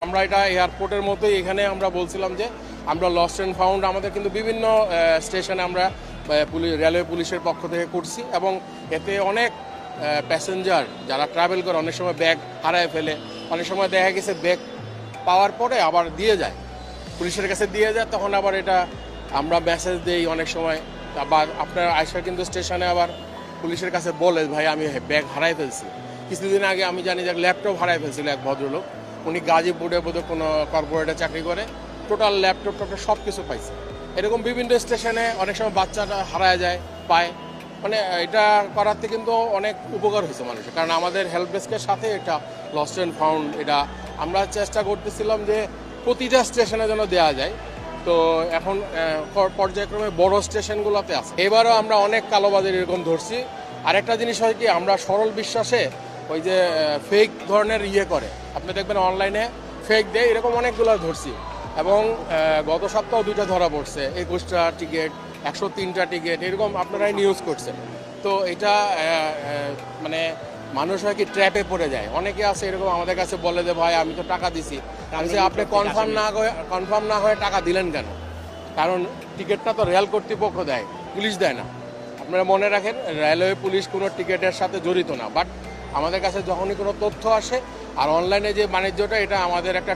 আমরা এটা এয়ারপোর্টের মতোই এখানে আমরা বলছিলাম যে আমরা লস্ট অ্যান্ড ফাউন্ড আমাদের কিন্তু বিভিন্ন স্টেশনে আমরা রেলওয়ে পুলিশের পক্ষ থেকে করছি এবং এতে অনেক প্যাসেঞ্জার যারা ট্রাভেল করে অনেক সময় ব্যাগ হারায় ফেলে, অনেক সময় দেখা গেছে ব্যাগ পাওয়ার পরে আবার দিয়ে যায়, পুলিশের কাছে দিয়ে যায়, তখন আবার এটা আমরা মেসেজ দিই অনেক সময়। আবার আপনার আয়সা কিন্তু স্টেশনে আবার পুলিশের কাছে বলে ভাই আমি ব্যাগ হারাই ফেলছি। কিছুদিন আগে আমি জানি যে ল্যাপটপ হারাই ফেলছিল এক ভদ্রলোক, উনি গাজীপুরে বোধহয় কোনো কর্পোরেটে চাকরি করে, টোটাল ল্যাপটপ সব কিছু পাইছে। এরকম বিভিন্ন স্টেশনে অনেক সময় বাচ্চাটা হারায় যায় পায়, মানে এটা করাতে কিন্তু অনেক উপকার হয়েছে মানুষের, কারণ আমাদের হেল্প ডেস্কের সাথে এটা লস্ট অ্যান্ড ফাউন্ড এটা আমরা চেষ্টা করতেছিলাম যে প্রতিটা স্টেশনে যেন দেওয়া যায়। তো এখন পর্যায়ক্রমে বড় স্টেশনগুলোতে আছে। এবারও আমরা অনেক কালোবাজার এরকম ধরছি। আরেকটা জিনিস হয় কি, আমরা সরল বিশ্বাসে ওই যে ফেক ধরনের করে, আপনি দেখবেন অনলাইনে ফেক দেয়, এরকম অনেকগুলো ধরছি। এবং গত সপ্তাহ 2টা ধরা পড়ছে, 21টা টিকিট, 103টা টিকিট, এরকম আপনারাই নিউজ করছেন। তো এটা মানে মানুষ হয় কি ট্র্যাপে পড়ে যায়। অনেকে আছে এরকম আমাদের কাছে বলে যে ভাই আমি তো টাকা দিছি, আমি যে আপনি কনফার্ম না হয়ে টাকা দিলেন কেন? কারণ টিকিটটা তো রেল কর্তৃপক্ষ দেয়, পুলিশ দেয় না। আপনারা মনে রাখেন রেলওয়ে পুলিশ কোনো টিকিটের সাথে জড়িত না, বাট আমাদের কাছে যখনই কোনো তথ্য আসে আর অনলাইনে যে বাণিজ্যটা, এটা আমাদের একটা